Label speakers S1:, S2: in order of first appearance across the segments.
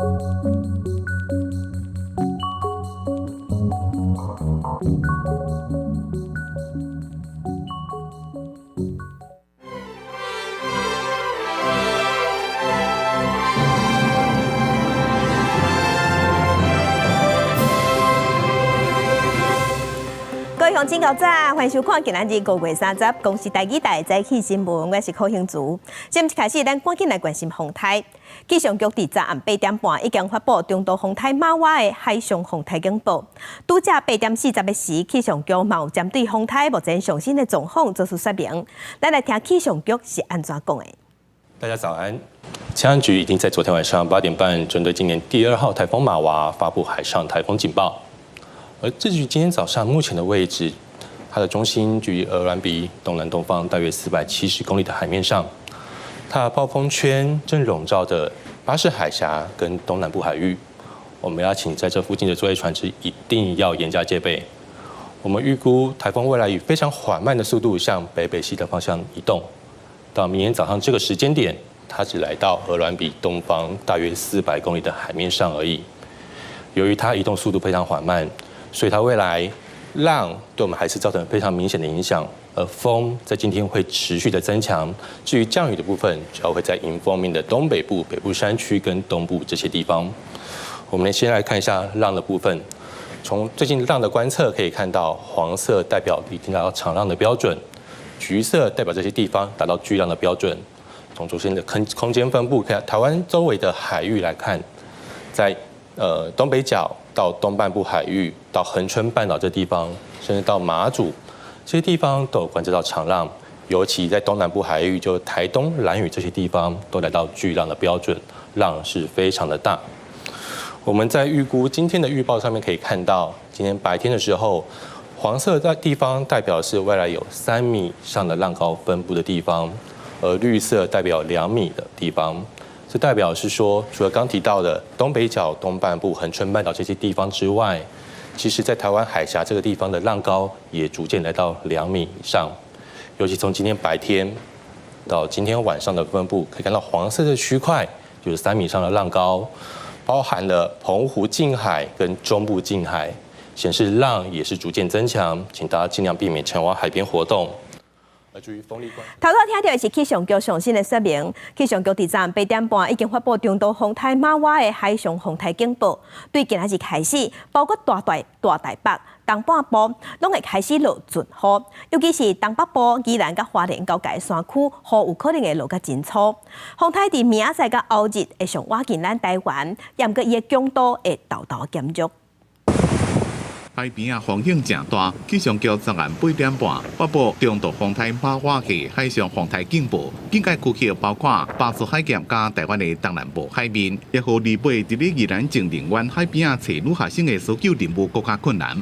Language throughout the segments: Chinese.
S1: 乡亲高早，欢迎收看今仔日5月30公视台语台早起新闻，我是柯兴竹。节目一开始，咱赶紧来关心风台。气象局伫昨暗8点半已经发布中度风台马娃的海上风台警报。拄则8点40的时，气象局嘛有针对风台目前上新的状况做出说明。咱来听气象局是安怎讲的。
S2: 大家早安。气象局已经在昨天晚上8点半，针对今年第2号台风马娃发布海上台风警报。而至于今天早上目前的位置，它的中心距离鹅銮鼻东南东方大约470公里的海面上，它的暴风圈正笼罩着巴士海峡跟东南部海域。我们要请在这附近的作业船只一定要严加戒备。我们预估台风未来以非常缓慢的速度向北北西的方向移动，到明天早上这个时间点，它只来到鹅銮鼻东方大约400公里的海面上而已。由于它移动速度非常缓慢，所以它未来浪对我们还是造成非常明显的影响，而风在今天会持续的增强。至于降雨的部分，主要会在迎风面的东北部、北部山区跟东部这些地方。我们先来看一下浪的部分。从最近浪的观测可以看到，黄色代表已经达到长浪的标准，橘色代表这些地方达到巨浪的标准。从昨天的空间分布，看台湾周围的海域来看，在东北角到东半部海域，到恒春半岛这地方，甚至到马祖这些地方都有观测到长浪，尤其在东南部海域，就台东、兰屿这些地方都来到巨浪的标准，浪是非常的大。我们在预估今天的预报上面可以看到，今天白天的时候，黄色的地方代表是未来有3米以上的浪高分布的地方，而绿色代表2米的地方。这代表是说，除了刚提到的东北角、东半部、恒春半岛这些地方之外，其实在台湾海峡这个地方的浪高也逐渐来到2米以上。尤其从今天白天到今天晚上的分布，可以看到黄色的区块就是3米以上的浪高，包含了澎湖近海跟中部近海，显示浪也是逐渐增强，请大家尽量避免前往海边活动。至于风力观，
S1: 头听到的是气象局上新的说明。气象局伫昨暗8点半已经发布中度风台马娃的海上风台警报，对今仔日开始，包括大台北、东半部拢会开始落准雨，尤其是东北部、宜兰、甲花莲到界山区，雨有可能会落甲真粗。风台伫明仔载甲后日会上挖进咱台湾，也过伊的强度会豆豆减弱。
S3: 海边啊，风险正大。气象局昨晚8点半发布中度风台马娃的海上风台警报，警戒区域包括巴士海峡加台湾的东南部海面，也予离北伫咧宜兰情人湾海边啊找女学生的搜救任务更加困难。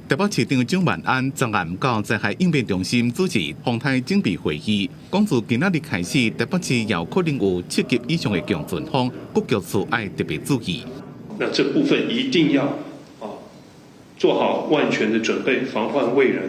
S3: 台北市长蒋万安昨晚到灾害应变中心主持风台警备会议，讲自今仔日开始，台北市也有可能有7级以上的强阵风，各局处要特别注意。
S4: 那这部分一定要做好万全的准备，防患未然，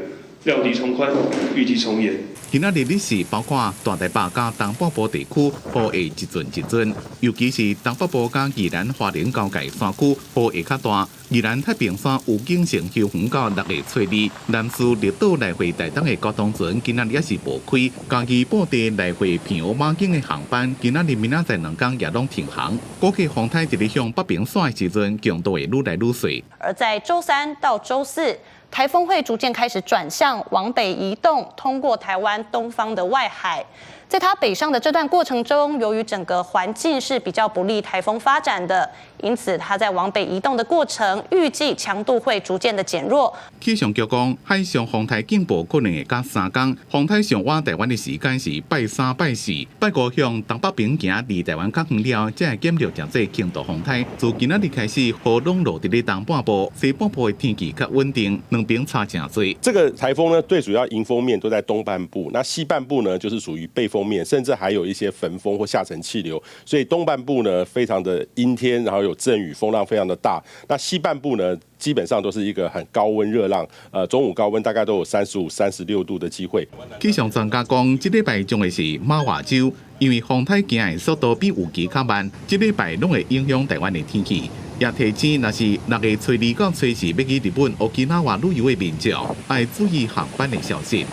S4: 料敌从宽，御敌从严。
S3: 今仔日日时包括大台北加东北部地区，雨会一阵一阵，尤其是东北部加宜兰花莲交界山区，雨会较大。宜兰太平山有景城休园到6月初2，南势列岛来回台东的交通船今仔日也是无开，嘉义布袋来回平湖马景的航班今仔日明仔载2天也拢停航。估计风台伫咧向北平线的时阵，强度会愈来愈细。
S5: 而在周3到周4，台风会逐渐开始转向往北移动，通过台湾东方的外海。在它北上的这段过程中，由于整个环境是比较不利台风发展的，因此它在往北移动的过程，预计强度会逐渐的减弱。
S3: 气象局讲，海上风台警报可能会加3天，风台上挖台湾的时间是拜3、拜4、拜5向东北边行，离台湾较远了，才会减弱这些轻度风台。自今仔日开始，雨拢落伫咧东半部，西半部的天气较稳定，两边差真多。
S6: 这个台风呢，最主要迎风面都在东半部，那西半部呢，就是属于背风锋面，甚至还有一些焚风或下沉气流，所以东半部呢非常的阴天，然后有阵雨，风浪非常的大。那西半部呢，基本上都是一个很高温热浪，中午高温大概都有35、36度的机会。
S3: 气象专家讲，这礼拜将会是马华州，因为风台行的速度比预期较慢，这礼拜拢会影响台湾的天气。也提醒，若是6月初2到初4要去日本、沖縄或旅游的民众，要注意航班的消息。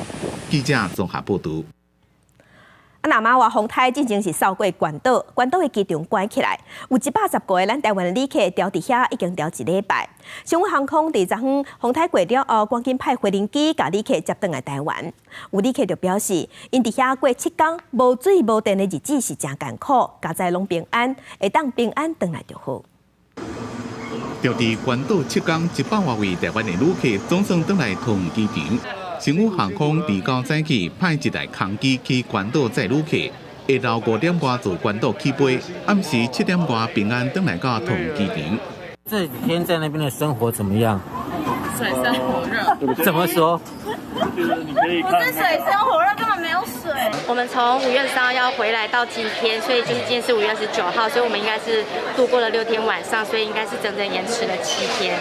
S3: 记者综合报道。
S1: 那马华风台进前是扫过关岛，关岛的机场关起来，有110个咱台湾的旅客调伫遐已经调1礼拜。新华航空伫昨昏风台过了后，赶紧派飞行机甲旅客接转来台湾。有旅客就表示，因伫遐过7天无水无电的日子是真艰苦，家在拢平安，会当平安转来就好。
S3: 调伫关岛7天，100多位台湾的旅客总算转来桃园机场。新武航空伫较早起派一台空机去关岛载旅客，下昼5点多从关岛起飞，暗时7点多平安转来到桃园机场。
S7: 这几天在那边的生活怎么样？
S8: 水深火热。
S7: 怎么说？
S8: 不是水深火热，根本没有水。
S9: 我们从5月13号要回来到今天，所以就是今天是5月29号，所以我们应该是度过了6天晚上，所以应该是整整延迟了7天。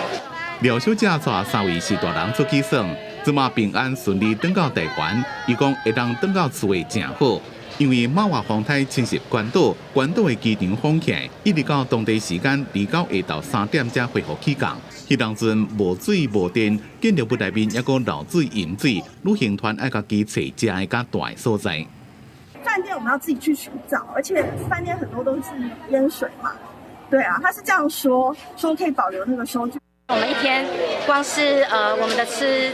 S3: 廖小姐带3位是大人出去耍，即马平安顺利转到台湾，伊讲会当转到厝的正好。因为马华风台侵袭关岛，关岛的机场封起来，一直到当地时间2到下昼3点才恢复起工。迄当阵无水无电，建筑物内面还阁漏水淹水，旅行团爱家己找食的较大的所在。
S10: 饭店我们要自己去寻找，而且饭店很多都是淹水嘛。对啊，他是这样说可以保留那个收据。
S9: 我们一天光是我们的吃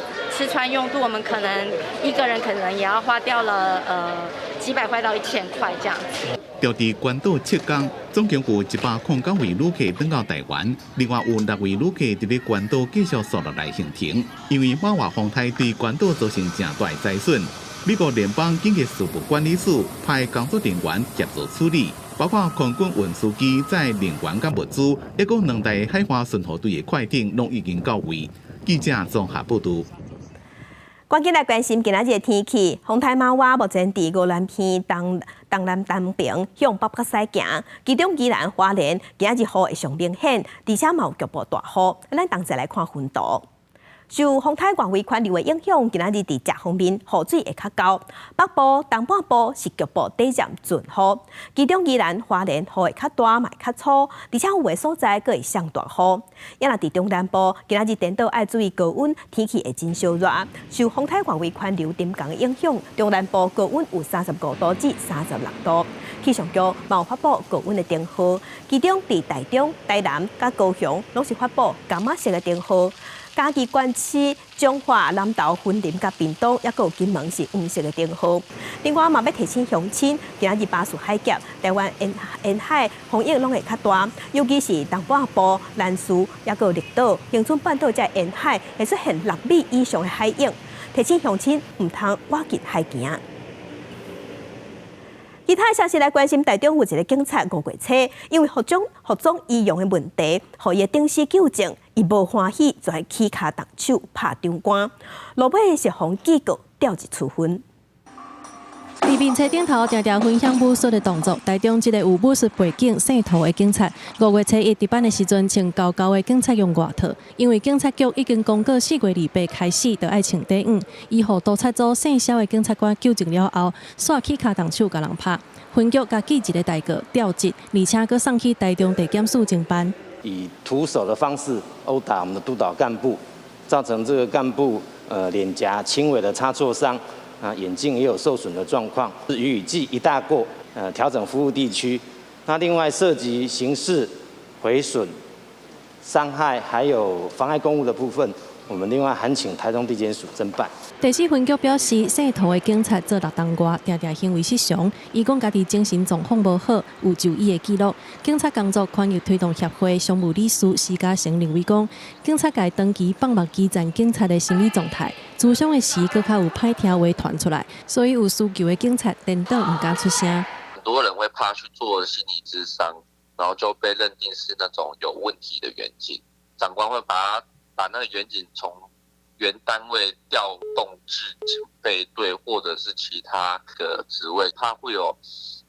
S9: 穿用度，我们可能一个人可能也要花掉了几百块到1000块这样子。
S3: 调伫关岛7天，总共有109位旅客转到台湾，另外有6位旅客伫咧关岛继续续落来行程。因为马华风台对关岛造成正大的灾损，美国联邦紧急事务管理署派工作人员协助处理，包括空军运输机载人员甲物资，还有2台海华巡逻队的快艇，拢已经到位。记者综合报道。
S1: 赶紧来关心今仔日的天气。风台马娃目前伫五南偏东南东平向北北西行，其中宜兰花莲今仔日雨会上明显，而且嘛有局部大雨。咱同齐来看分图。受风台外围环流的影响，今仔日伫这方面雨水会较高，北部、东半部是局部短暂阵雨，其中宜兰花莲雨会较大，嘛较粗，而且有的所在佫会上大雨。也若伫中南部，今仔日颠倒爱注意高温，天气会真烧热。受风台外围环流沉降的影响，中南部高温有35度至36度。气象局嘛有发布高温的警报，其中伫台中、台南、甲高雄拢是发布柑仔色的警报。嘉义县市、彰化、南投、云林、甲屏东，也有金门是黄色的警报。另外，嘛要提醒乡亲，今日巴士海峡、台湾沿海风影拢会较大，尤其是东半部、南屿，也有绿岛、恒春半岛在沿海会出现6米以上的海影，提醒乡亲唔通挖进海行。其他消息来关心，台中有一个警察5月初，因为服装异样的问题，互伊定时纠正，伊无欢喜，就来起骹动手拍长官，落尾是互记告调一处分。
S11: 伫面车顶头常常分享武术的动作，台中一个有武术背景姓涂的警察，5月初一值班的时阵穿高高的警察用外套，因为警察局已经公告4月28开始就要穿底衣，以互督察组姓肖的警察官纠正了后，煞起骹动手甲人拍，分局甲记一个代告调职，而且佫送去台中地检署侦办。
S12: 以徒手的方式殴打我们的督导干部，造成这个干部脸颊轻微的擦挫伤。眼镜也有受损的状况，予以记一大过，调整服务地区。那另外涉及刑事毁损、伤害还有妨碍公务的部分，我们另外函请台中地检署侦办。
S11: 第4分局表示，姓涂的警察做6冬外，常常行为失常。伊讲家己精神状况无好，有就医的记录。警察工作宽裕推动协会常务理事施家成认为讲，警察界长期放目基层警察的心理状态，咨商的时更较有歹听话传出来，所以有需求的警察颠倒唔敢出声。
S13: 很多人会怕去做心理咨商，然后就被认定是那种有问题的远景，长官会把那个远景从原单位调动至警备队或者是其他的职位，他会有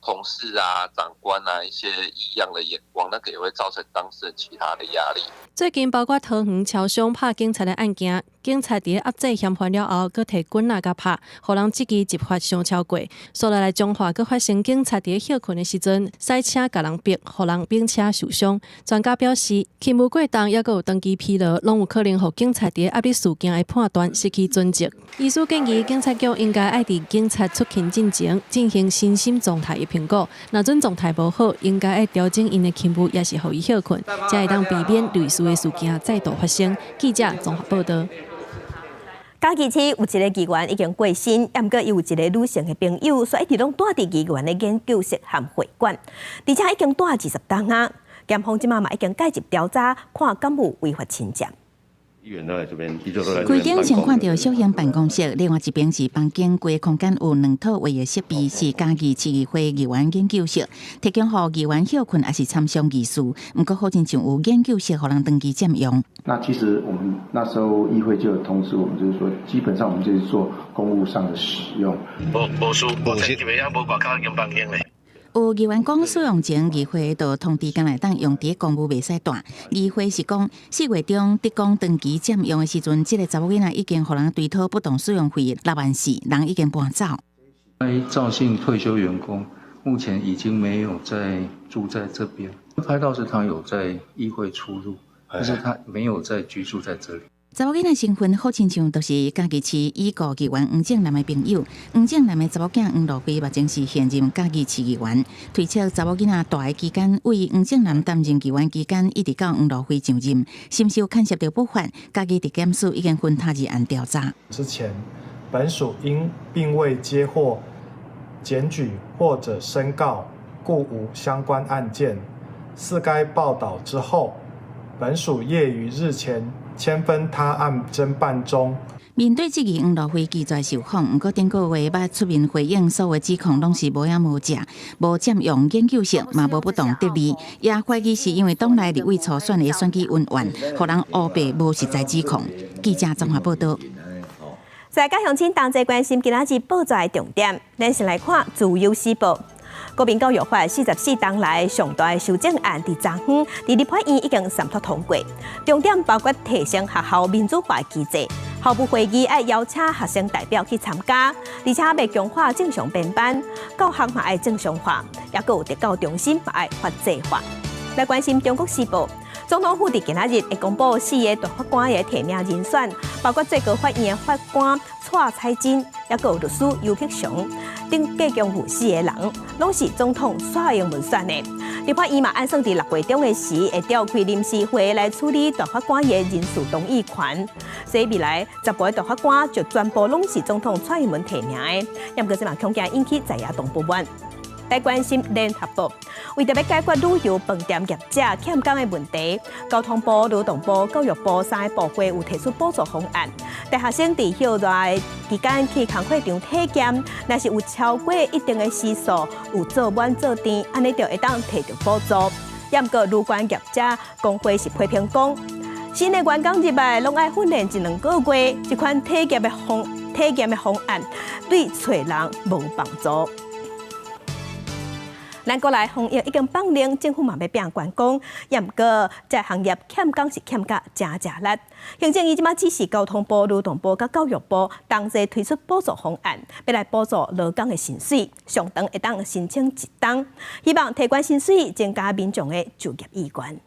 S13: 同事啊、长官啊一些异样的眼光，那个也会造成当事人其他的压力。
S11: 最近包括桃园超商拍警察的案件，警察伫压制嫌犯了后，佫摕棍仔甲拍，互人积极执法上超过。所来中华佫发生警察伫休困的时阵，赛车甲人逼，互人并车受伤。专家表示，勤务过重也佫有长期疲劳，拢有可能互警察伫压力事件的判断失去准则。医师建议，警察局应该爱伫警察出勤进前进行身心状态的评估，若准状态无好，应该爱调整因的勤务，也是互伊休困，才会当避免类似的事件再度发生。记者综合报道。
S1: 嘉义市有一个议员已经过身，也毋过伊有一个女性的朋友，所以一直拢住伫议员的研究室和会馆，而且已经住20档啊。检方即马嘛已经介入调查，看敢有违法情节。
S14: 规间先看到小型办公室，另外一边是房间规空间有2套位的设备，是嘉义市议会议员研究室，提供予议员休困也是参详议事。不过好像就有研究室，互人登记占用。
S15: 那其实我们那时候议会就有通知我们，就是说基本上我们就是做公务上的使用。
S16: 无事，目前这边也无外口用房间嘞。
S14: 有议员讲，使用前议会就通知敢来当用伫公务袂使住。议会是讲4月中职工登记占用的时阵，这个查某囡仔已经互人追讨不当使用费6万4，人已经搬走。
S17: 赵姓退休员工目前已经没有在住在这边，拍到是他有在议会出入，但是他没有在居住在这里。
S14: 查某囡仔身份好亲像都是嘉义市已故议员黄正南的朋友。黄正南的查某囝黄路辉目前是现任嘉义市议员。推测查某囡仔大的期间，为黄正南担任议员期间，一直到黄路辉上任，是不是有牵涉到不法？嘉义地检署已经分他日案调查。
S18: 之前，本署因并未接获检举或者申告，故无相关案件。自该报道之后，本署业于日前签分他案侦办中。
S14: 面对这个黄路辉拒绝受访，不过顶个月捌出面回应，所有指控拢是无影无迹，无占用研究室，嘛无不当得利，也怀疑是因为党内立委初选的选举恩怨，互人乌白无实在指控。记者综合报道。
S1: 在甲乡亲同齐关心今仔日报纸的重点，咱先来看《自由时报》。国民教育法44档来上大的修正案，伫昨昏伫立法院已经三读通过，重点包括提升学校民主化机制，校部会议爱邀请学生代表去参加，而且要强化正常编班，教学嘛爱正常化，也有特教中心嘛爱法制化。来关心《中国时报》。总统府伫今仔日会公布4个大法官的提名人选，包括最高法院的法官蔡彩珍，也有律师尤克雄，等计共有4个人，拢是总统选用民选的。立法院嘛按算伫6月中的时，会召开临时会来处理大法官的人事动议权，所以未来10个大法官就全部拢是总统蔡英文提名的。也毋过这嘛恐惊引起在野党不满。来关心联合报，为着要解决旅游饭店业者欠工的问题，交通部、劳动部、教育部3个部会有提出补助方案。大学生伫休假期间去工课场体检，若是有超过一定的时数，有做满做甜，安尼就会当摕到补助。也毋过，旅馆业者工会是批评讲，新的员工入来拢爱训练1-2个月，这款体检的方案对找人无帮助。咱国内防疫已经放令，政府嘛要拼员工，也毋过这行业欠工是欠甲真力。行政院即马指示交通部、劳动部甲教育部同齐推出补助方案，要来补助劳工的薪水，上长会当申请1档，希望提高薪水，增加民众的就业意愿。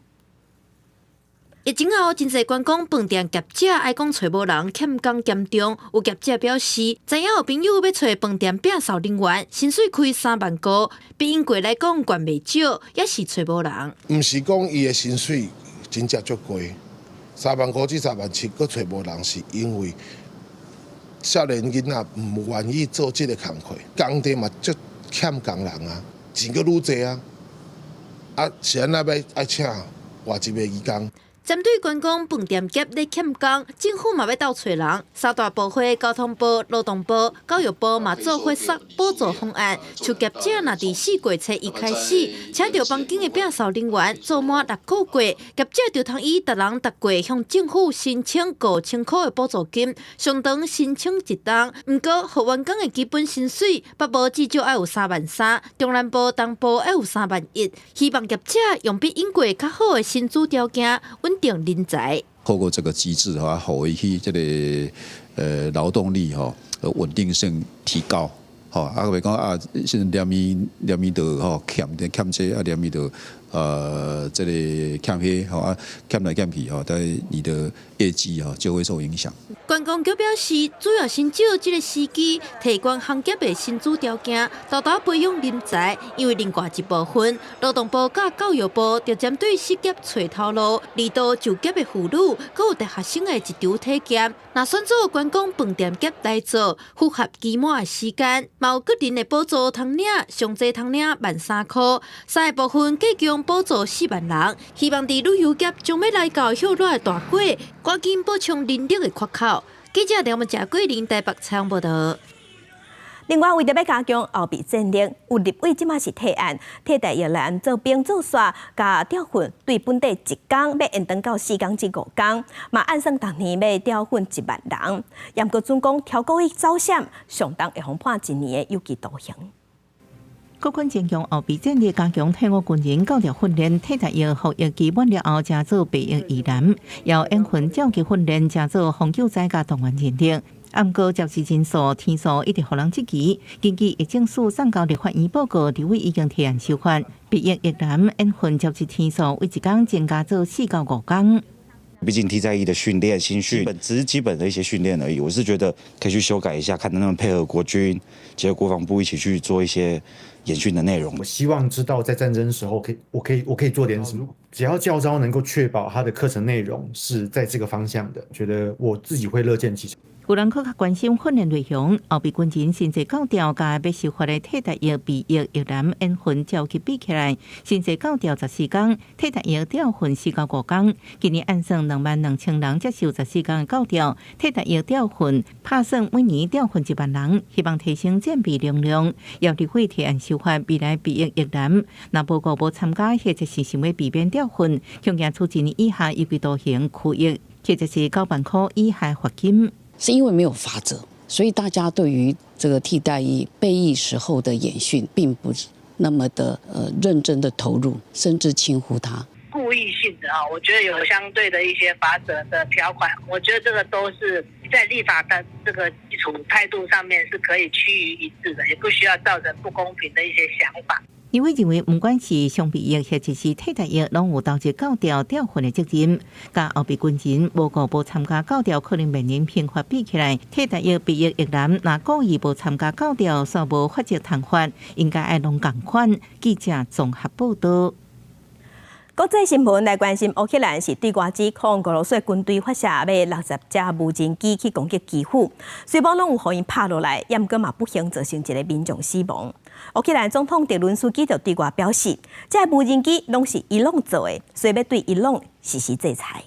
S19: 疫情后，真侪员工饭店业者爱讲找无人，欠工严重。有业者表示，知影有朋友要找饭店摒扫人员，薪水开3万高，比因过来讲悬袂少，也是找无人。
S20: 毋是讲伊的薪水真正足贵，3万高至3万7，佮找无人，是因为少年囡仔毋愿意做这个工课，工地嘛足欠工人啊，钱佮愈济啊，是安那要爱请外籍的义工。
S19: 针对观光饭店业咧欠工，政府嘛要斗找人。三大部会、交通部、劳动部、教育部嘛做伙设补助方案，像业者若伫4月初1开始，请到房间的摒扫人员做满6个月，业者就通以逐人逐月向政府申请5000块的补助金，相当申请一档。毋过，服员工的基本薪水，北部至少要有33000，中南部、东部要有31000。希望业者用比英国较好的薪资条件。稳定人才，
S21: 透过这个机制哈，互伊去这个劳动力哈稳定性提高，吼啊，袂讲啊，现在连米都吼欠这啊，连米都这个欠迄吼啊，欠来欠去吼，但你的业绩哈就会受影响。
S19: 观光局表示，主要寻找这个时机，提高行业的薪资条件，大大培养人才。因为另外一部分，劳动部甲教育部就针对失业找头路，二度就业的妇女，佮有大学生的一场体检。若选做观光饭店业来做，符合期满的时间，嘛有个人的补助通领，上济通领13,000块，三个部分计共补助4万人。希望伫旅游业将要来到hiệu率的大轨，赶紧补充人力的缺口。记者梁文佳、桂林台北采访报道。
S1: 另外，为着要加强后备战力，有立委即马是提案，替代越南做兵做煞，甲调训对本地1工要延长到4工至5工，嘛按算逐年要调训1万人。严格准讲超过走险，上当会互判1年的有期徒刑。
S22: 国军增强后备战力，加强退伍军人教育训练，替代役服役期满了后，加做备役役男，要延训召集训练，加做防救灾甲动员人力。毋过接受人数天数一直互人积极，根据疫政署送交立法院报告，立委已经提案修法，备役役男延训接受天数为1工增加做4到5工。
S23: 毕竟替代役的训练、新训只是基本的一些训练而已。我是觉得可以去修改一下，看能不能配合国军、结合国防部一起去做一些演训的内容。
S24: 我希望知道在战争时候，我可以做点什么。只要教招能够确保他的课程内容是在这个方向的，觉得我自己会乐见其成。
S22: 有人较关心训练内容，后备军人薪资高调，甲要修法的替代役备役役男延训照去比起来，薪资高调14工，替代役调训4到5工。今年按算22000人接受14工的高调，替代役调训拍算每年调训1万人，希望提升战备能量。要立法提案修法，未来备役役男，若报告无参加，或者是想要避免调训，恐惊处1年以下有期徒刑、拘役，或者是9万块以下罚金。
S25: 是因为没有法则，所以大家对于这个替代役备役时候的演训，并不那么的认真的投入，甚至轻忽它。
S26: 故意性的啊，我觉得有相对的一些法则的条款，我觉得这个都是在立法的这个基础态度上面是可以趋于一致的，也不需要造成不公平的一些想法。
S22: 因为认为，不管是上备役或者是替代役，拢有投入高调调训的责任。甲后备军人无故无参加高调，可能面临刑罚比起来，替代役备役役男若故意无参加高调，煞无法则弹劾，应该爱拢共款。记者综合报道。
S1: 国际新闻来关心，乌克兰是对外指控俄罗斯军队发射要60架无人机去攻击基辅，虽然拢有互因拍落来，也毋过嘛不幸造成一个民众死亡。乌克兰总统泽伦斯基就对外表示，这无人机拢是伊朗做的，所以要对伊朗实施制裁。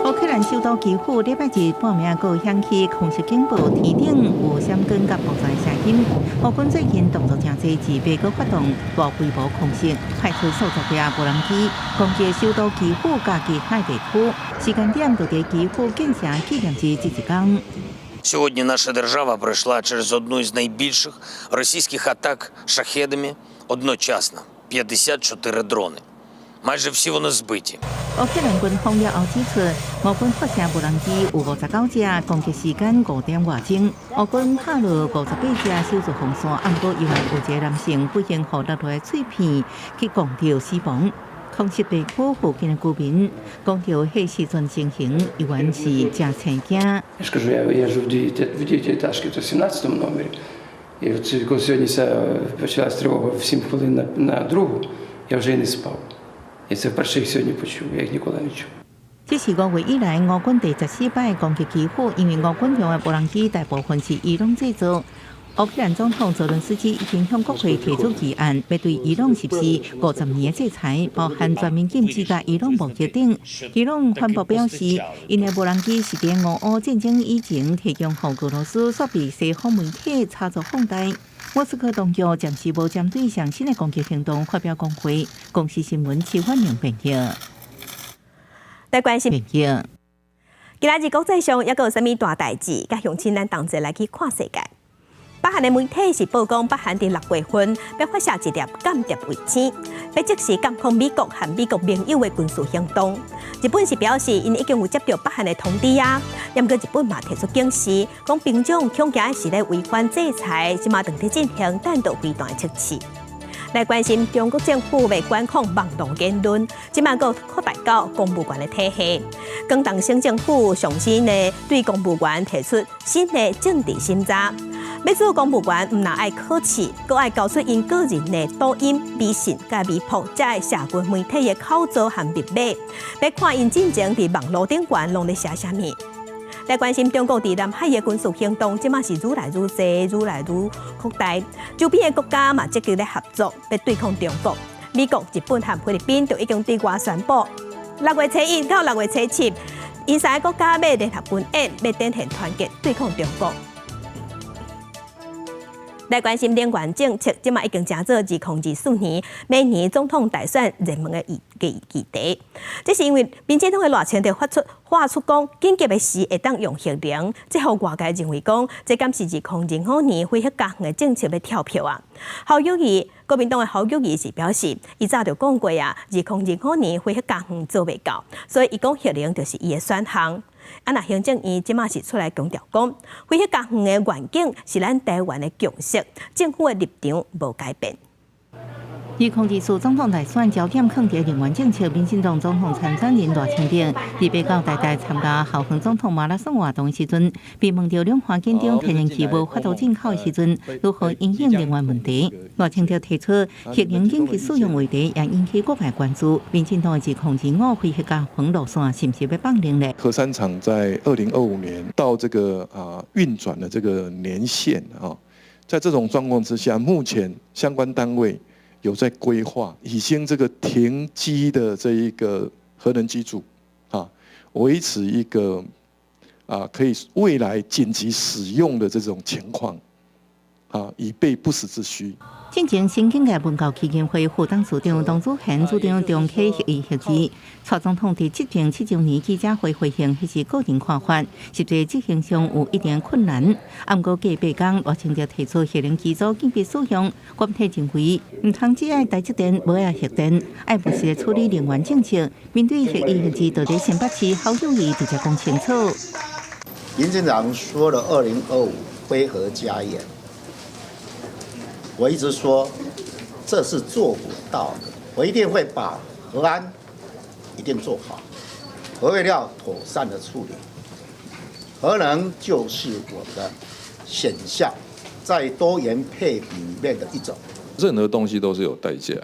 S22: 乌克兰首都基辅礼拜日半暝还响起空袭警报，天顶有闪光甲爆炸声音。乌军最近动作真济，自别个发动大规模空袭，派出数十架无人机攻击首都基辅甲其他地区。时间点就伫基辅建成纪念日这一天。
S27: Сьогодні наша держава пройшла через одну із найбільших російських атак шахедами одночасно – 54 дрони. Майже всі вони збиті.
S22: 乌克兰军方也后指出，乌军发射无人机有59架，攻击时间5点外钟。乌军拍落58架手术风扇，暗过因为有一个男性不幸互落来碎片去攻掉死亡。空袭地区附近的居民讲到，迄时阵情形依然是真青惊。
S28: Я ж кажу, я живу в дев'ятиэтажці, то в 17 номері. І от коли сьогодні почалась тривога в 7 хвилин на другу, я вже й не спав. І це вперше їх сьогодні почув, я їх ніколи не чув.
S22: 这是5月以来乌军第14摆攻击基辅，因为乌军用的无人机大部分是伊朗制造。乌克兰总统泽伦斯基已经向国会提出议案，要对伊朗实施50年的制裁，包含全面禁止甲伊朗贸易等。伊朗反驳表示，因的无人机是伫俄乌战争以前提供予俄罗斯所被西方媒体炒作放大。莫斯科当局暂时无针对上新的攻击行动发表讲话。公司新闻7万000页。
S1: 来关心。今仔日国际上还阁有啥物大代志？甲乡亲咱同齐来去看世界。北韩的媒体是报讲，北韩伫6月份要发射一粒间谍卫星，要即时监控美国和美国盟友的军事行动。日本是表示，因已经有接到北韩的通知啊，不过日本嘛提出警示，讲平壤恐惊是咧违反制裁，即马正在进行弹道飞弹的测试。来关心中国政府要管控网络言论，即马阁扩大到公务员的体系。广东省政府上新呢对公务员提出新的政治审查，要做公务员唔但爱考试，阁爱交出因个人的抖音、微信、甲微博，才社群媒体的口罩和密码，要看因进前伫网络顶悬拢咧写啥物。来关心中国伫南海的军事行动，即马是愈来愈济、愈来愈扩大。周边的国家嘛积极咧合作，要对抗中国。美国、日本和菲律宾就已经对外宣布，6月1到6月7，因3个国家要联合军演，要展现团结对抗中国。来关心能源政策，即马已经正做2024年每年总统大选热门的议题。这是因为民进党的热情就发出讲，紧急的时会当用核能，这互外界认为讲，这敢是2025年恢复家园的政策要跳票啊。侯友宜，国民党的侯友宜是表示，伊早就讲过啊，2025年恢复家园做袂到，所以伊讲核能就是伊的选项。那行政院即马是出来强调讲，恢复家园的愿景是咱台湾的共识，政府的立场无改变。
S22: 2024总统大选焦点放伫能源政策，民进党总统参选人赖清德伫北港台参加校园总统马拉松活动的时阵，被问到两环建中天然气无法度进口的时阵，如何应应能源问题？赖清德提出核能紧急使用话题，也引起国外关注。民进党的2025恢复家园路线是不是要放零呢？
S2: 核三厂在2025年到这个运转的这个年限啊，在这种状况之下，目前相关单位有在规划，已经这个停机的这一个核能机组啊，维持一个可以未来紧急使用的这种情况啊，以备不时之需。
S22: 进前新境界文教基金会副董事长董祖贤主张重启核议核议，蔡总统伫执政7周年记者会回应，迄是个人看法，实际执行上有一定困难。不过隔8天，赖清德提出核能机组紧急使用，官体认为唔通只爱台积电，无爱核电，爱不时处理能源政策。面对核议核议，到底新北市侯友宜直接讲清楚。
S4: 林镇长说了2025非核家园。我一直说，这是做不到的。我一定会把核安一定做好，核废料妥善的处理，核能就是我的选项，在多元配比里面的一种。
S21: 任何东西都是有代价，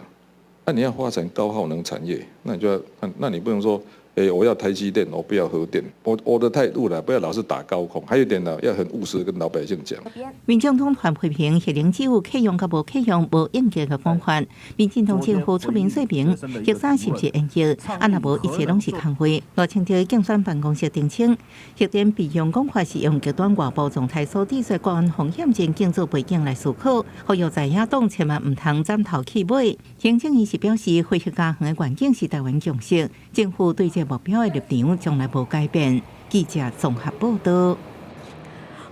S21: 那你要发展高耗能产业，那你就要，那你不能说。我要台积电，我不要核电。我的态度啦，不要老是打高空。还有一点呢，要很务实跟老百姓讲。
S22: 民进党团批评核能只有启用甲无启用无应急的方法。民进党政府出面说明，核三是不是应急？若无一切拢是空话。赖清德竞选办公室澄清，核电备用讲法是用极端外部状态所抵说国安风险前建造背景来思考，呼吁在野党千万唔通斩头去尾。行政院是表示，恢复家园的环境是台湾共识，政府对这目标的立场从来无改变。记者综合报道。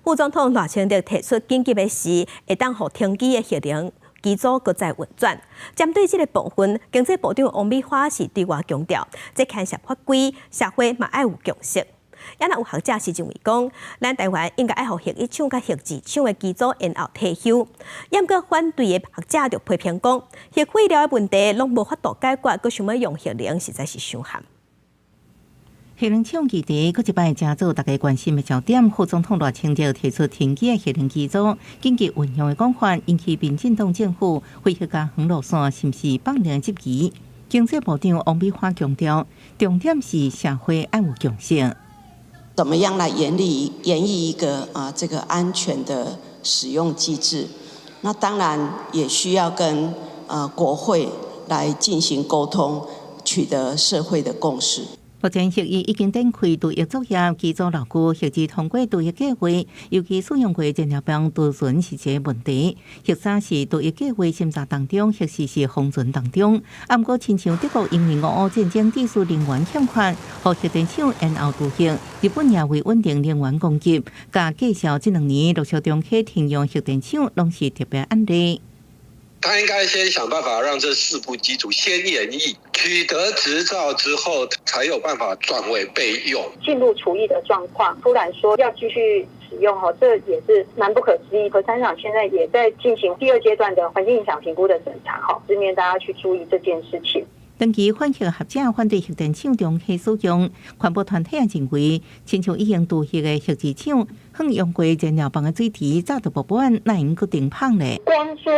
S1: 副总统赖清德提出紧急的时，会当互停机的核能机组搁再运转。针对这个部分，经济部长王美花是对外强调，这牵涉法规，社会嘛爱有共识。也若有学者是认为讲，咱台湾应该爱互核一厂甲核二厂的机组延后退休。也毋过反对的学者就批评讲，核废料的问题拢无法度解决，搁想要用核能，实在是伤含。
S22: 核能厂议题，搁一摆加做大家关心的焦点。副总统赖清德提出停机的核能机组紧急运用的讲法，引起民进党政府恢复家园路线是不是放量急期？经济部长王美花强调，重点是社会爱有共识。
S5: 怎么样来演绎一个这个安全的
S3: 使用机制。那当然也需要跟国会来进行沟通，取得社会的共识。
S22: 目前协议已经展开度役作业，基础牢固，协议通过度役计划，尤其使用过燃料棒储存是一个问题。核三是度役计划审查当中，核四是封存当中。不过，亲像德国因为俄乌战争技术人员欠缺，和核电厂延后执行。日本也为稳定能源供给，加介绍这2年陆续中起停用核电厂，拢是特别案例。
S5: 他应该先想办法让这4部机组先研议，取得执照之后，才有办法转为备用。
S6: 进入除役的状况，突然说要继续使用这也是蛮不可思议。核三厂现在也在进行第2阶段的环境影响评估的审查，这面大家去注意这件事情。
S22: 长期反核学者反对核电厂中起使用，环保团体也认为，亲像已经度核的核电厂，用用过燃料棒的水池早就不满，那应决定放嘞。
S6: 光说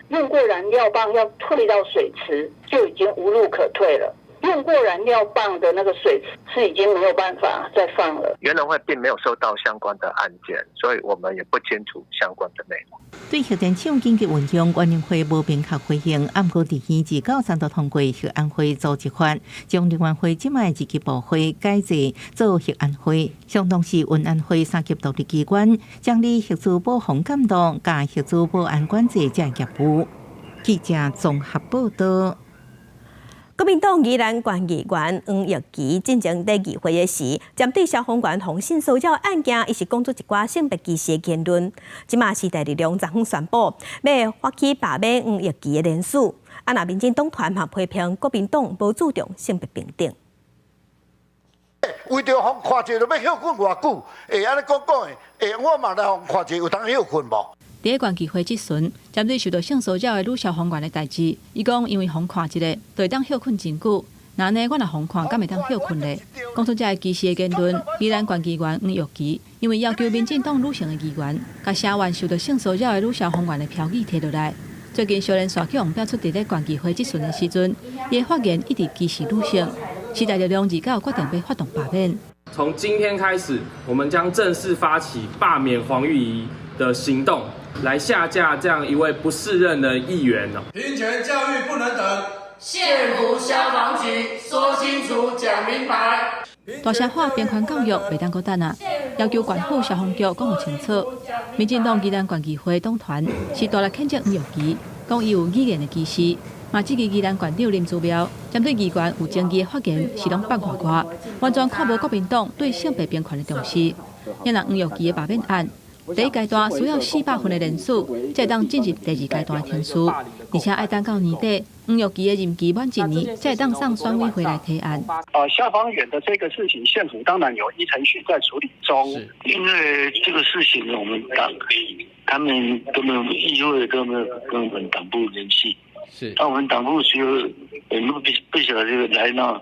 S6: 用过燃料棒要退到水池，就已经无路可退了。用过燃料棒的那个水是已经没有办法再放了。
S7: 原能会并没有收到相关的案件，所以我们也不清楚相关的内容。
S22: 对核电厂紧急运用，原能会无明确回应，不过伫2至9三度通过核安会组织法，将能源会即卖2级部会改制做核安会，相当是运安会3级独立机关，将理核资保防监督加核资保安管制这业务。记者综合报道。
S1: 国民党宜兰县议员黄玉琪进行第2会议时，针对消防员同性骚扰案件，伊是讲出一寡性别歧视的言论。即马时代力量昨昏宣布，要发起罢免黄玉琪的联署。那民进党团嘛批评国民党无注重性别平等。
S8: 为着互看者，就要休困偌久？安尼讲的，我嘛来互看者，有当休困无？
S11: 伫个县议会即阵，针对受到性骚扰的女消防员的代志，伊讲因为互看一个，就会当休困真久。那安尼，我若互看，敢会当休困咧？讲出这个歧视的言论，宜兰县议员黄玉琪因为要求民进党女性的议员，甲声援受到性骚扰的女消防员的标语摕落来。最近少年选举红标出伫咧县议会即阵的时阵，伊的发言一直歧视女性。时代力量29决定要发动罢免。
S9: 从今天开始，我们将正式发起罢免黄玉仪的行动，来下架这样一位不适任的议员。
S10: 平权教育不能等，
S12: 县府消防局说清楚讲明白。
S11: 大社会边权教育袂当搁等啊，要求县府消防局讲互清楚。民进党宜兰县议会党团是大力谴责黄玉琪，讲伊有语言的歧视。嘛，这个宜兰县长林祖苗针对议员有争议的发言是拢放外挂，完全看无国民党对性别平权的重视。因为黄玉琪的罢免案，第1阶段需要400份的人数，才当进入第2阶段的听书，而且爱等到年底，黄玉琪的任期满1年，才当上选委会来提案。
S7: 消防员的这个事情，县府当然有依程序在处理中，因为这个事情我们党他们根本议会都没有跟我们党部联系。是，那我们党部只有不晓得这个来闹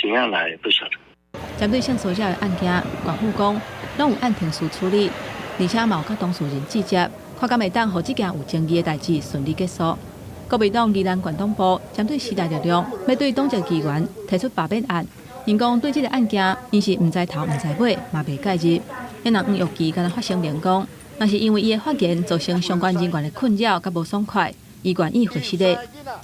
S7: 怎样来，不晓得。
S11: 针对性骚扰的案件，县府讲拢有按停书处理，而且嘛有甲当事人直接，看敢会当互这件有争议的代志顺利结束。国民党宜兰县党部针对时代力量要对党籍议员提出罢免案，因讲对这个案件，因是唔知头唔知尾，嘛袂介入。因人黄玉琪敢若发声明讲，那是因为伊的发言造成相关人员的困扰甲无爽快。伊愿意回失礼，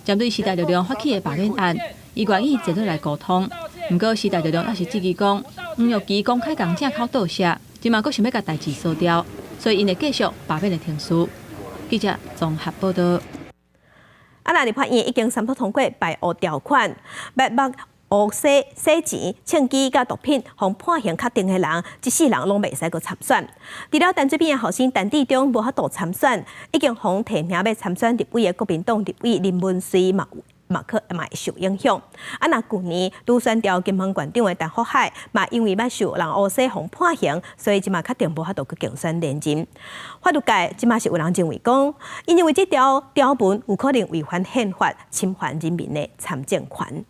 S11: 针对时代力量发起的罢免案，伊愿意坐落来沟通。不过时代力量也是质疑讲，黄玉琪公开讲正口倒写，今嘛阁想要甲代志扫掉，所以因会继续罢免的停书。记者综合报道。
S1: 那立法院已经3读通过败恶条款，黑洗钱、枪击甲毒品，互判刑确定的人，这4人拢袂使阁参选。除了陈水扁的后生陈志忠无法度参选，已经互提名要参选立委的国民党立委林文水嘛会受影响。那去年拄选调金门县长的陈福海嘛，因为捌受人黑洗互判刑，所以即嘛确定无法度去竞选连任。法律界即嘛是有人认为讲，因为这条文有可能违反宪法，侵犯人民的参政权。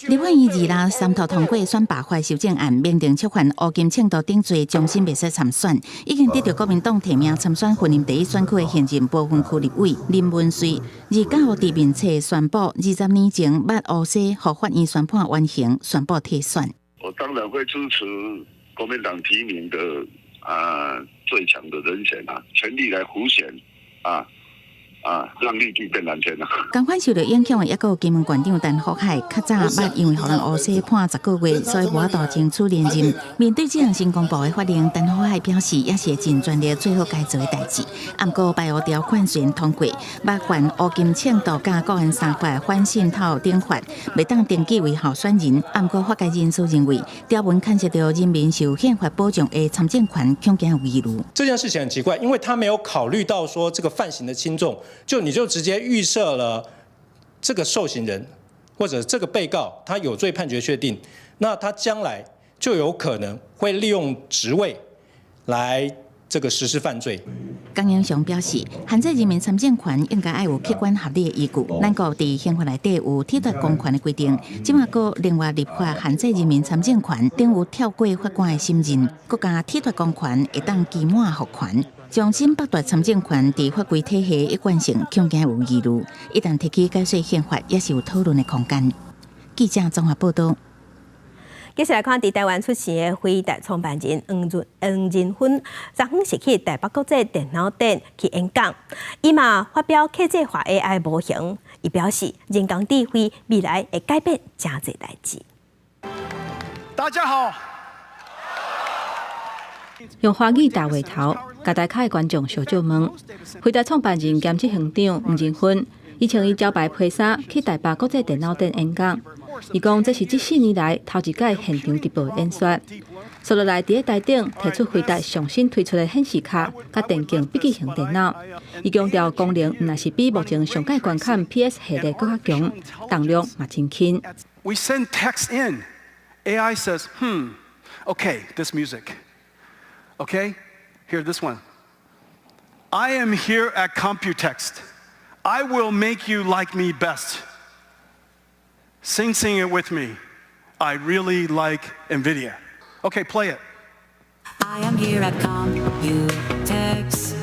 S14: 立法院2日3读通过选罢法修正案，明定触犯乌金称道等罪，终身袂使参选。已经得到国民党提名参选云林第1选区的现任部分区立委林文水，29日面册宣布，20年前捌乌洗，互法院宣判完刑，宣布退选。
S7: 我当然会支持国民党提名的最强的人选啊，全力来辅选让绿地变蓝天啊！
S14: 同款受到影响的，也有金门县长陈福海，较早捌因为互人乌西判10个月，所以无法度争取连任。面对这样新公布的法令，陈福海表示，也是尽全力做好该做的代志。不过拜5条款选通过，目前乌金倡导甲国安3法反渗透等法，未当登记为候选人。不过法界人士认为，条文牵涉到人民受宪法保障的参政权，恐惊有疑虑。
S13: 这件事情很奇怪，因为他没有考虑到说这个犯行的轻重。你就直接预设了这个受刑人或者这个被告他有罪判决确定，那他将来就有可能会利用职位来这个实施犯罪。
S14: 江英雄表示，限制人民参政权应该要有客观合理的依据。咱国伫宪法内底有剥夺公权的规定，即马个另外立法限制人民参政权，等有跳过法官的信任，国家剥夺公权会当期满复权。将真剥夺参政权，伫法规体系一贯性恐惊有疑虑。一旦提起改写宪法，也是有讨论的空间。记者综合报道。
S1: 接下来看，伫台湾出席的辉达创办人黄仁勋，昨昏是去台北国际电脑展去演讲，伊嘛发表客制化 AI 模型，伊表示人工智慧未来会改变真侪代志。
S10: 大家好。
S11: 用华语打话头，甲台下的观众小酒问。辉达创办人兼执行长黄仁勋，伊穿伊招牌披衫去台北国际电脑展演讲。伊讲这是这4年来头一届现场直播演说。所落来伫个台顶提出辉达上新推出的显示卡，甲电竞笔记型电脑。伊强调功能毋但是比目前上届观看 PS 系列更较强，动量嘛真轻。
S10: We send text in. AI says, okay, this music. Okay, here, this one. I am here at Computext. I will make you like me best. Sing it with me. I really like NVIDIA. Okay, play it.
S15: I am here at Computext.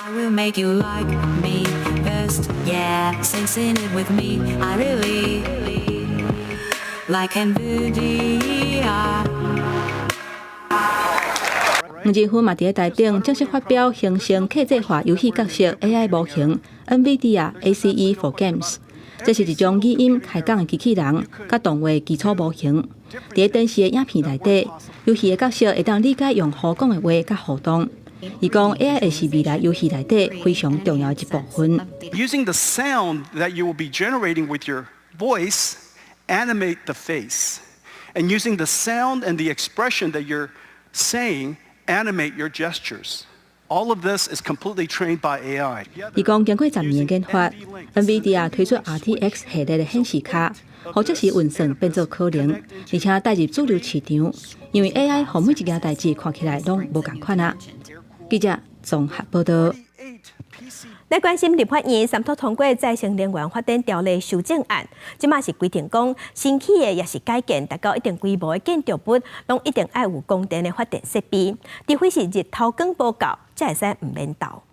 S15: I will make you like me best. Yeah, sing it with me. I really like NVIDIA.黄仁勋嘛伫个台顶正式发表形成客制化游戏角色 AI 模型 NVIDIA ACE for Games， 这是一种语音开讲的机器人，甲动画基础模型。伫个电视的影片内底，游戏的角色会当理解用互讲的话甲互动。伊讲 AI 会是未来游戏内底非常重要的一部分。
S10: Using the sound that you will be generating with your voice, animate the face, and using the sound and the expression that you're saying.Animate your gestures. All of this is completely trained by AI.
S15: 伊讲经过10年的研发 ，NVIDIA 推出 RTX 系列的显示卡，或者是运算变做可能，而且带入主流市场。因为 AI 和每一件代志看起来拢无共款啊。记者综合报道。
S1: 来关心立法院3读通过再生能源发展条例修正案，即马是规定讲，新起的也是改建达到一定规模的建筑物，拢一定爱有供电的发电设备，除非是日头光不够，才会使唔免斗。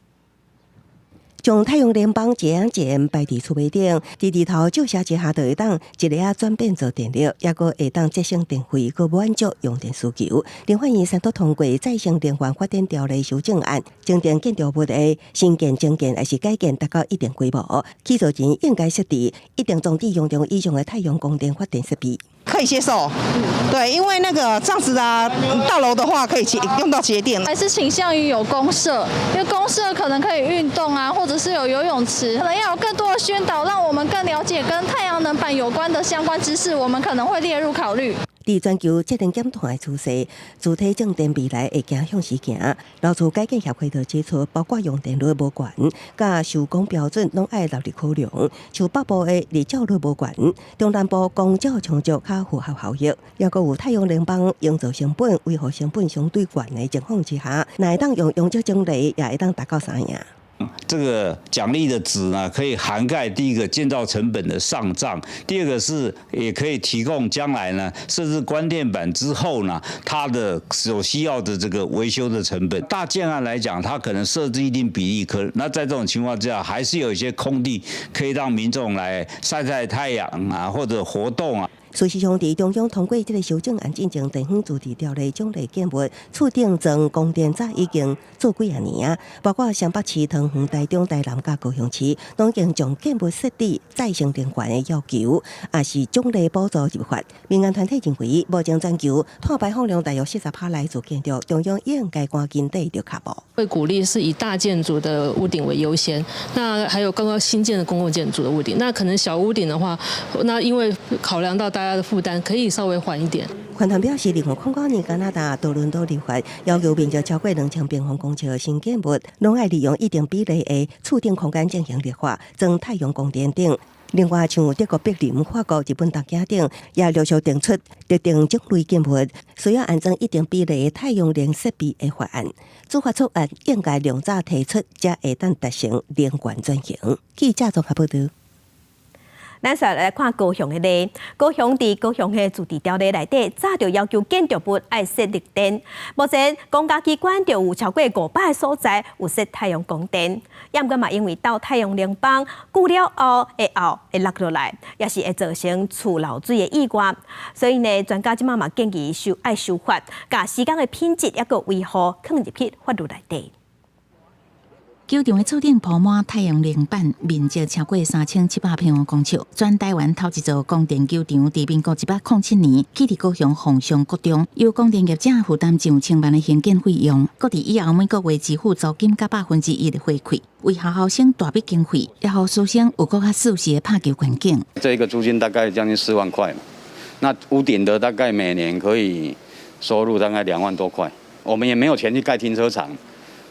S16: 将太阳能板一样件摆伫厝尾顶，伫日头照射之下，就会当一日转变做电力，也个会当节省电费，个满足用电需求。立法院3读通过再生能源发展条例修正案，增订建筑物的新建、增建还是改建达到一定规模，起造前应该设置一定装置用量以上的太阳光电发电设备。
S17: 可以接受，对，因为那个这样子的大楼的话，可以用到节电。
S18: 还是倾向于有公社，因为公社可能可以运动啊，或者是有游泳池，可能要有更多的宣导，让我们更了解跟太阳能板有关的相关知识，我们可能会列入考虑。
S16: 伫全球节电减碳的趋势，主体正电未来会行向时行。劳资改建协会就指出，包括用电率无悬，甲受工标准拢爱纳入考量。像北部的日照率无悬，中南部光照充足较符合效益，也阁有太阳能板营造成本维护成本相对悬的情况之下，那会当用这种类，也会当达到3赢。
S19: 这个奖励的值呢，可以涵盖第一个建造成本的上涨，第二个是也可以提供将来呢设置关电板之后呢，它的所需要的这个维修的成本。大建案来讲，它可能设置一定比例，那在这种情况之下，还是有一些空地可以让民众来晒晒太阳啊，或者活动啊。
S16: 事实上，伫中央通过这个修正案进前，地方自治条例奖励建物厝顶装供电早已经做几啊年啊，包括湘北市、桃园、台中、台南甲高雄市，拢已经将建物设置再生能源的要求，也是奖励补助入法。民间团体认为，目前全球碳排放量大约40%来自建筑，中央应该赶紧对着脚步。
S2: 会鼓励是以大建筑的屋顶为优先，那还有刚刚新建的公共建筑的屋顶，那可能小屋顶的话，那因为考量到大家的负担，可以稍微缓一点。
S16: 环团表示，2009年加拿大多伦多立法要求面积超过2000平方公尺的新建物，拢要利用一定比例的厝顶空间进行绿化，装太阳光电等。另外，像德国、柏林、法国、日本、大家等，也陆续定出特定种类建物需要安装一定比例的太阳能设备的法案。主法草案应该量早提出，才会当达成能源转型。记者综合报道。
S1: 咱再来看高雄的例，高雄的自治条例内底，早就要求建筑物爱设绿电。目前公家机关就有超过500个所在有设太阳光电，也毋过嘛，因为到太阳能板久了后会落落来，也是会造成厝漏水的意外。所以呢，专家即马嘛建议修法，把施工的品质抑个维护放入去法律内底。
S14: 球场的厝顶铺满太阳能板，面积超过3700平方公尺。全台湾头一座光电球场，伫民国107年起伫高雄凤山国中，由光电业者负担上千万的兴建费用，搁伫以后每个月支付租金甲1%的回馈，为校生大笔经费，也互师生有更较舒适的拍球环境。
S20: 这个租金大概将近4万块嘛，那屋顶的大概每年可以收入大概2万多块。我们也没有钱去盖停车场。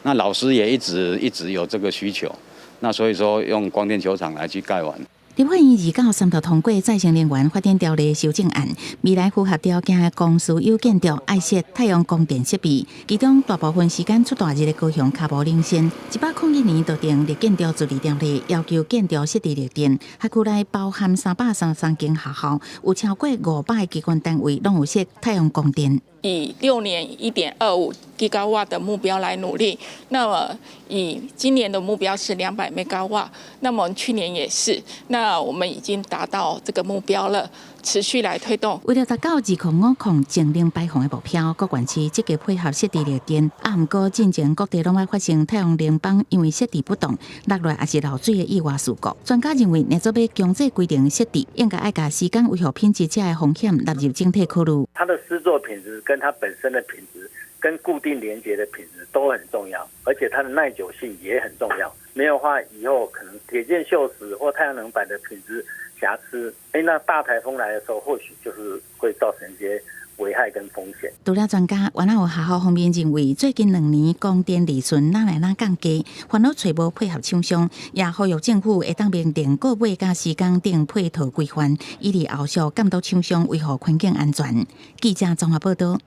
S20: 那老师也一直有这个需求，那所以说用光电球场来去盖完。
S14: 立法院29投通过再生能源发展条例修正案，未来符合条件的公司有建筑爱设太阳光电设备，其中大部分时间出大日的高雄脚步领先。101年就定立建筑治理条例，要求建筑设置绿电，辖区内包含333间学校，有超过500个机关单位拢有设太阳光电。
S23: 以6年1.25 吉瓦的目标来努力，那么以今年的目标是200 MW， 那么去年也是，那我们已经达到这个目标了，持续来推动。
S14: 为了达到2050净零排放的目标，各县市积极配合设置绿电，不过进前各地拢爱发生太阳能板因为设置不当落来也是漏水的意外事故。专家认为，若做要强制规定设置，应该爱把施工维护品质这的风险纳入整体考虑。
S24: 它的施作品质跟它本身的品质跟固定连接的品质都很重要，而且它的耐久性也很重要。没有的话，以后可能铁件锈蚀或太阳能板的品质瑕疵，那大台风来的时候，或许就是会造成一些危害跟风险。
S14: 除了专家，原来有学校方面认为，最近2年光电利润哪来哪降低，烦恼找无配合厂商，也呼吁政府会当明定购买甲施工等配套规范，以利后续监督厂商维护环境安全。记者综合报道。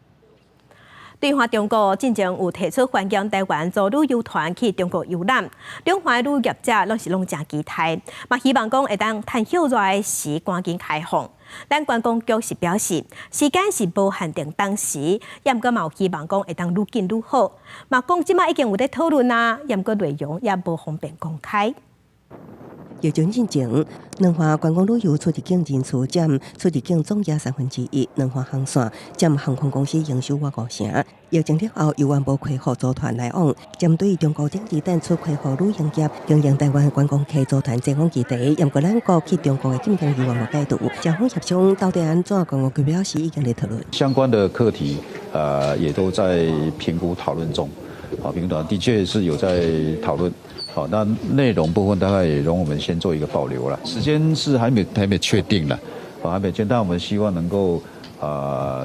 S1: 对华中国进前有提出欢迎台湾做旅游团去中国游览，两岸旅业者拢真期待，嘛希望讲会当趁休热时赶紧开放。咱观光局是表示，时间是无限定当时，也毋过嘛有希望讲会当愈紧愈好。嘛讲即马已经有在讨论啊，也毋过内容也无方便公开。
S16: 疫情进前，两岸观光旅游出入境人次占出入境总额1/3，两岸航线占航空公司营收约5成。疫情了后，又宣布开放组团来往，针对中国政治展出开放旅行业，经营台湾观光客组团前往基地，也过咱国去中国的进行游玩无解读，双方协商到底安怎？观光局表示已经在讨论
S21: 相关的课题，也都在评估讨论中。好，评估的确是有在讨论。好，那内容部分大概也容我们先做一个保留了，时间是还没确定了，还没确定，但我们希望能够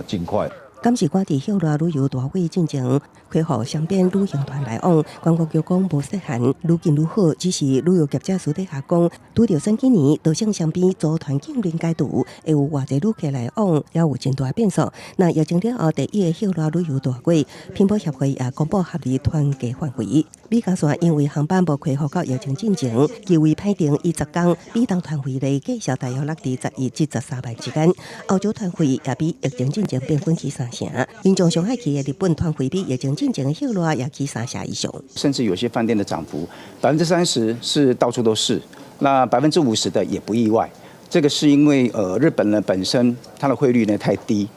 S21: 尽快。
S16: 今时赶伫休热旅游大会进前，开放双边旅行团来往，观光局讲无适限，愈近愈好。只是旅游业者私底下讲，拄着选举年，多省双边组团禁令解除，会有偌济旅客来往，也有真大变数。那疫情了后，第一个休热旅游大会，乒乓协会也公布合理团价范围。美加线因为航班无开放到疫情进前，期为派定10天，美东团费咧计销大约落伫11至13万之间。欧洲团费也比疫情进前平均起3成，民众上海去的日本团费比疫情进前的休热也起3成以上。
S25: 甚至有些饭店的涨幅30%是到处都是，那50%的也不意外。
S3: 这个是因为日本呢本身它的汇率呢太低，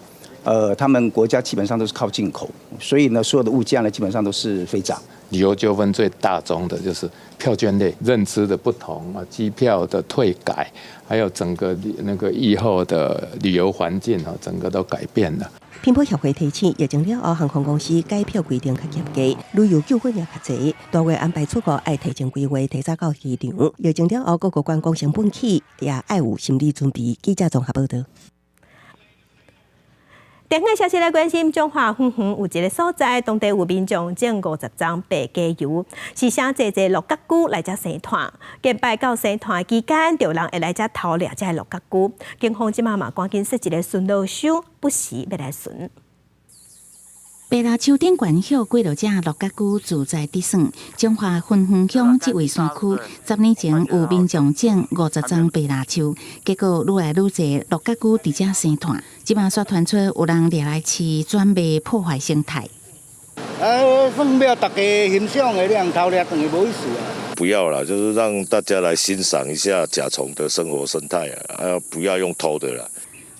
S3: 他们国家基本上都是靠进口，所以呢所有的物价呢基本上都是飞涨。
S4: 旅游纠纷最大宗的就是票券类认知的不同啊，机票的退改，还有整个那个疫后的旅游环境啊，整个都改变了。
S16: 偏颇协会提醒，疫情了后航空公司改票规定较严格，旅游纠纷也较侪。大月安排出国爱提前规划，提早到机场。疫情了后，各个观光成本起，也爱有心理准备。记者综合报道。点个消息来关心，中华远远有一个所在，当地有民众种50丛白加油，是请坐鹿角菇来遮生团。敬拜到生团期间，有人会来遮偷掠这鹿角菇。警方即马嘛赶紧设一个巡逻手，不时要来巡。
S14: 白蜡树顶悬叶过路者鹿角菇自在地爽。中华芬园乡这位山区，10年前有民众种50丛白蜡树，结果愈来愈侪鹿角菇伫遮生团。即马却传出有人掠来饲，专卖破坏生态。
S5: 算了，大家欣赏的，你人偷掠等于无意思啊。
S6: 不要啦，就是让大家来欣赏一下甲虫的生活生态啊，不要用偷的啦。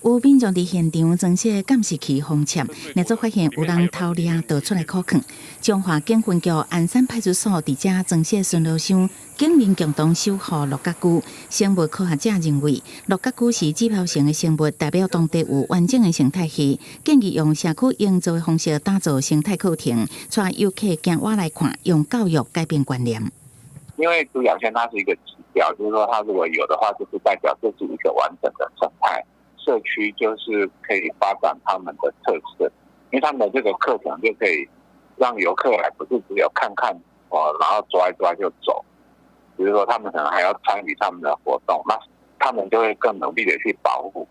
S14: 有民众伫现场装设监视器封测，立即发现有人偷掠倒出来可坑。中华警分局鞍山派出所伫遮装设巡逻箱，警民共同守护鹿角菇。生物科学家认为，鹿角菇是指标性的生物，代表当地有完整的生态系。建议用社区营造的方式打造生态课程，带游客行挖来看，用教育改变观念。
S25: 因为独角仙它是一个指标，就是说它如果有的话，就是代表这是一个完整的生态。社区就是可以发展他们的特色，因为他们的这个课程就可以让游客来，不是只有看看然后抓一抓就走，比如说他们可能还要参与他们的活动，那他们就会更努力的去保护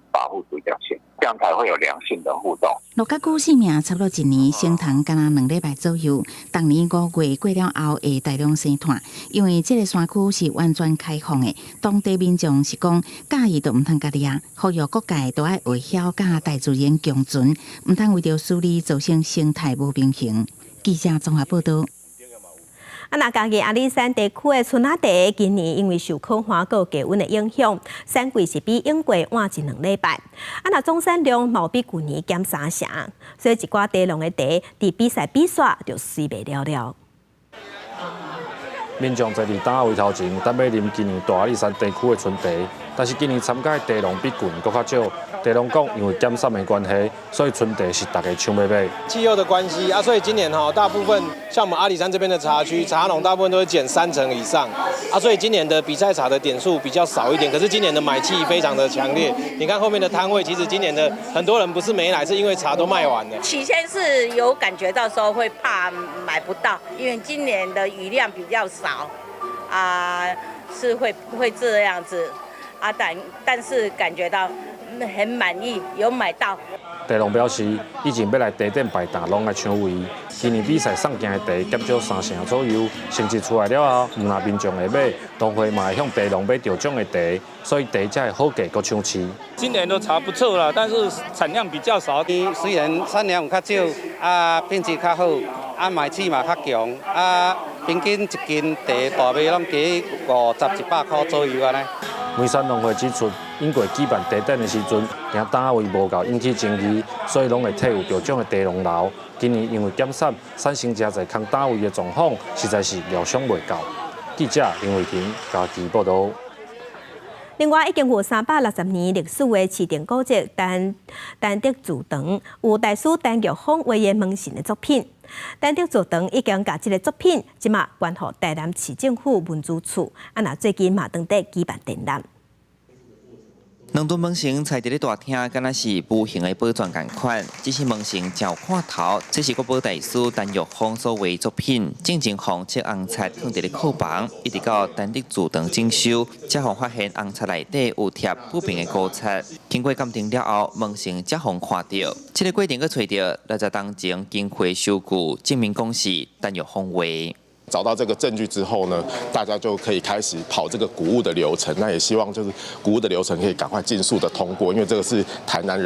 S25: 独角仙，这样才会有良性的互动。
S14: 鹿角菇生命差不多1年，生团敢若2礼拜左右。当年5月过了后会大量生团，因为这个山区是完全开放的，当地民众是讲介意都唔通家掠，呼吁各界都爱维护甲大自然共存，唔通为着私利造成生态不平衡。记者综合报道。
S1: 那嘉义阿里山地区的春仔茶，今年因为受抗旱和低温的影响，产季是比永过晚1-2礼拜。那总产量毛比去年减3成，所以一寡茶农的茶伫比赛就水卖了了。
S26: 民众在当下位头前，等要啉今年大阿里山地区的春茶，但是今年参加的茶农比去年搁较少。茶农讲，因为减产的关系，所以春茶是大家抢要买。
S27: 气候的关系啊，所以今年大部分像我们阿里山这边的茶区，茶农大部分都会减3成以上啊，所以今年的比赛茶的点数比较少一点。可是今年的买气非常的强烈，你看后面的摊位，其实今年的很多人不是没来，是因为茶都卖完了。
S28: 起先是有感觉到说会怕买不到，因为今年的雨量比较少啊，是会这样子啊，但是感觉到很满意，有买到。
S26: 茶农表示，以前要来茶店摆档，拢来抢位。今年比赛送进的茶减少3成左右，成绩出来了后，唔那民众会买，农会嘛会向茶农买着种的茶，所以茶才会好价，搁抢市。
S29: 今年的茶不错啦，但是产量比较少。
S5: 虽然产量有较少，品质较好，卖气嘛较强，平均一斤茶大卖拢加50-100块左右安尼。
S26: 梅山农会指出，因过举办茶展的时阵，惊单位无够引起争议，所以拢会替有着种的茶农留。今年因为减产，产生真侪空单位的状况，实在是料想袂到。记者林伟霆嘉义报道。
S1: 另外，已经有360年历史的市定古迹丹德祠堂，有大师陈玉峰为的门神的作品。丹德祠堂已经把这个作品，即马关予台南市政府文资处，最近嘛当地举办展览。
S30: 两吨门神踩伫咧大厅，敢若是无形的宝钻共款。只是门神照看头，这是国宝大师陈玉峰所画作品，正红漆红漆放伫咧库房，一直到丹德祠堂整修，才互发现红漆内底有贴不平的古漆。经过鉴定了后，门神才互看到。这个过程，佮找到60当前经回收据，证明讲是陈玉峰画。
S31: 找到这个证据之后呢，大家就可以开始跑这个古物的流程。那也希望就是古物的流程可以赶快尽速的通过，因为这个是台湾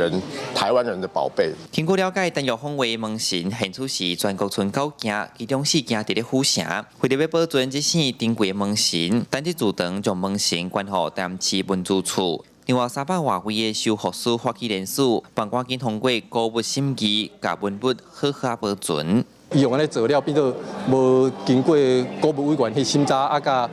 S31: 人的宝贝。
S30: 经过了解，陈玉峰画门神现出是全国村9件，其中4件伫咧府城。为了要保存这4珍贵的门神，丹德祠堂将门神关予台南市文资处。另外300外位的修复师法纪人士，帮赶紧通过高物审议，甲文物好好保存。
S7: 伊用安尼做了，变做无经过古物委员去审查啊，甲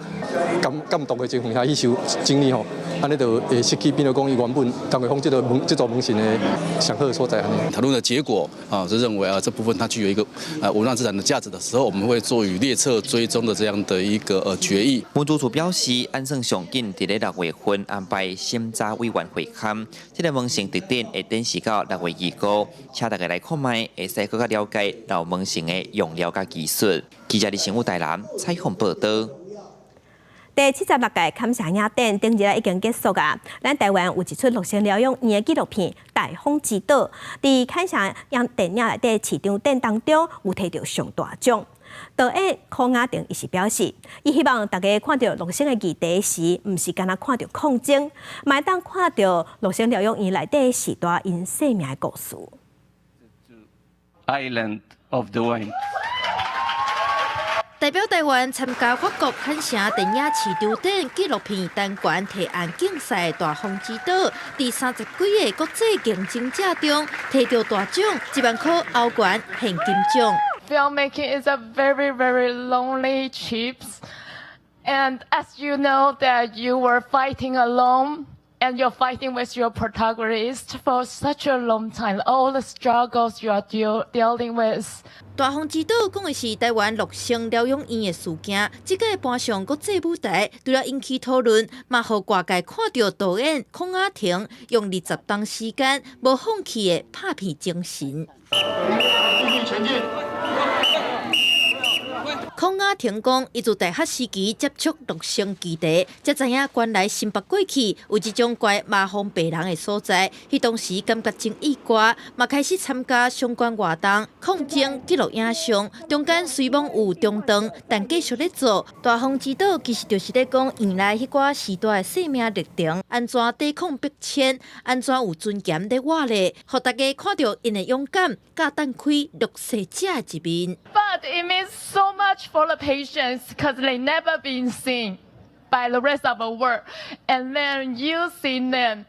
S7: 监督的情况下去修整理吼，安尼就会失去变做讲伊原本当会放这座门神的上好的所在安尼。
S8: 讨论的结果啊，是认为这部分它具有一个文化资产的价值的时候，我们会做与列册追踪的这样的一个决议。
S30: 文主处表示，按算上紧伫咧6月份安排审查委员会勘，这个门神特定会展示到6月25，请大家来看卖，会使更加了解老门神的用料甲技术。记者李成武台南采访报道。
S1: 第76届坎城影展顶日已经结束啊！咱台湾有一出陆生疗养院的纪录片《大风之岛》，伫坎城影电影内底市场展当中有摕到上大奖。导演柯雅婷伊是表示，伊希望大家看到陆生的议题时，毋是干那看到抗争，嘛当看到陆生疗养院内底时代因生命的故事。
S9: Island of the Wind。
S10: 代表台湾参加法国坎城电影市场展纪录片单元提案竞赛《大风之岛》，第30几个国际竞争者中摕到大奖，1万块欧元现金奖。
S11: Filmmaking is a very, very lonely trip, and as you know that you were fighting alone. And you're fighting with your protagonist for such a long time. All the struggles you are dealing with.
S10: 大风之岛讲的是台湾陆生疗养院的事件，这届搬上国际舞台，除了引起讨论，嘛互外界看到导演柯雅婷用20档时间无放弃的拍片精神。继续前进。柯雅婷讲，伊自大学时期接触陆生议题，才知影原来新北过去有这种怪麻风病人的所在。迄当时感觉真意外，嘛开始参加相关活动，抗争记录影像。中间虽然有中断，但继续咧做。大风之岛其实就是咧讲原来迄寡时代的生命历程，安怎抵抗逼迁，安怎有尊严咧活咧，互大家看到因的勇敢，甲展开绿色者一面。
S11: But it means so much for the patients because they never been seen by the rest of the world. And then you see them,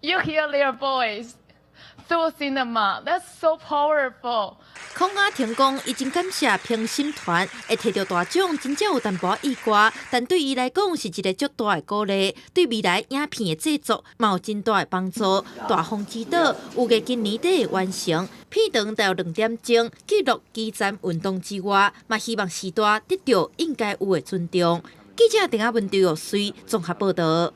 S11: you hear their voice through cinema. That's so powerful.
S10: 柯雅婷讲，已经感谢评审团会摕到大奖，真正有淡薄意外，但对伊来讲是一个足大的鼓励，对未来影片的制作嘛有真大的帮助。大风之岛有个今年底完成，片长大约2点钟，记录基站运动之外，嘛希望时代得到应该有的尊重。记者陈亚文对有随综合报道。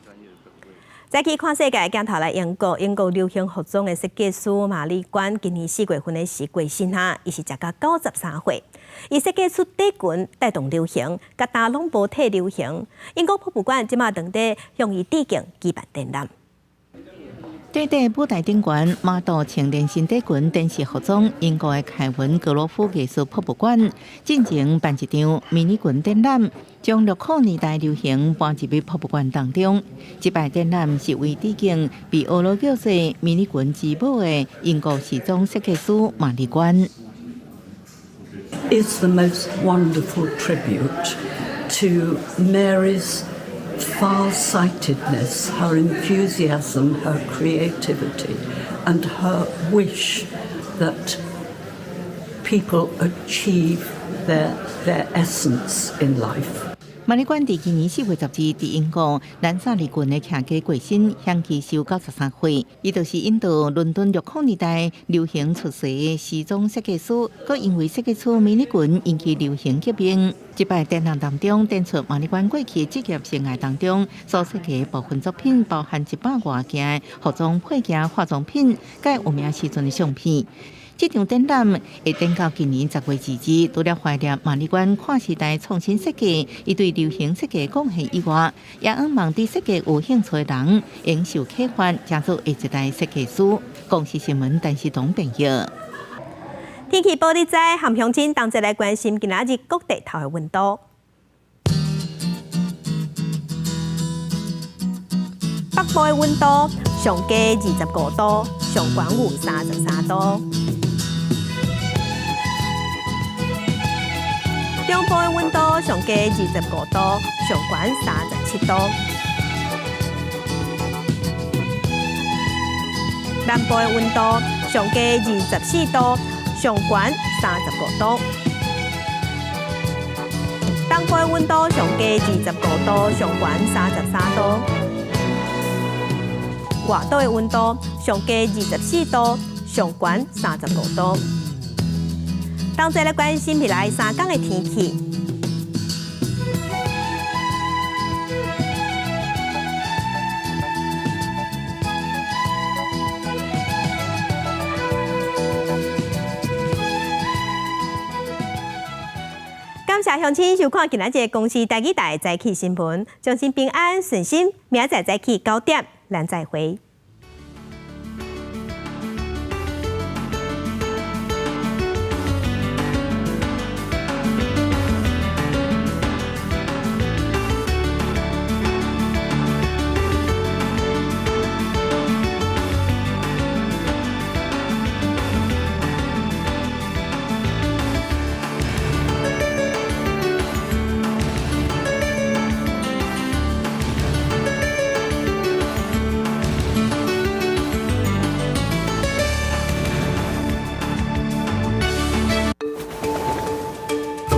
S1: 再去看世界，镜头来英国，英国流行服装的设计师玛丽冠今年4月份的时过身哈，伊是食到93岁。伊设计出底裙带动流行，甲大拢无替流行。英国博物馆即马当地向伊致敬，举办展览。
S14: 短短舞台顶悬马道穿连身底裙电视服装，英国的凯文格罗夫艺术博物馆进行办一场迷你裙展览，将600年代流行搬入去博物馆当中。这摆展览是为致敬被俄罗叫做迷你裙之母的英国时装设计师玛丽冠。
S12: It's the most wonderful tribute to Mary's far-sightedness, her enthusiasm, her creativity, and her wish that people achieve their essence in life.
S14: 玛丽冠伫今年4月12日伫英国兰萨利郡的徛家过身，享其寿93岁。伊就是印度伦敦60年代流行出世的时装设计师，佮因为设计出迷你裙引起流行革命。这摆展览当中展出玛丽冠过去职业生涯当中所设计的部分作品，包含100多件服装配件、化妆品，佮有名时阵的相片。这场展览会展到今年10月2日，除了怀念玛丽冠跨时代创新设计，伊对流行设计贡献以外，也希望对设计有兴趣的人应受启发，加入下一代设计师。公司新闻陈世彤朋友。
S1: 天气报你知，含乡亲同齐来关心今仔日各地头的温度。北部的温度上低25度，上悬有33度。中部的温度上低25度，上悬37度。南部的温度上低24度，上悬35度。东部的温度上低25度，上悬33度。外岛的温度上低24度，上悬35度。同齐来关心未来3天的天气。感谢乡亲收看今仔日公视台语台早起新闻，将心平安顺心，明仔载早起9点，咱再会。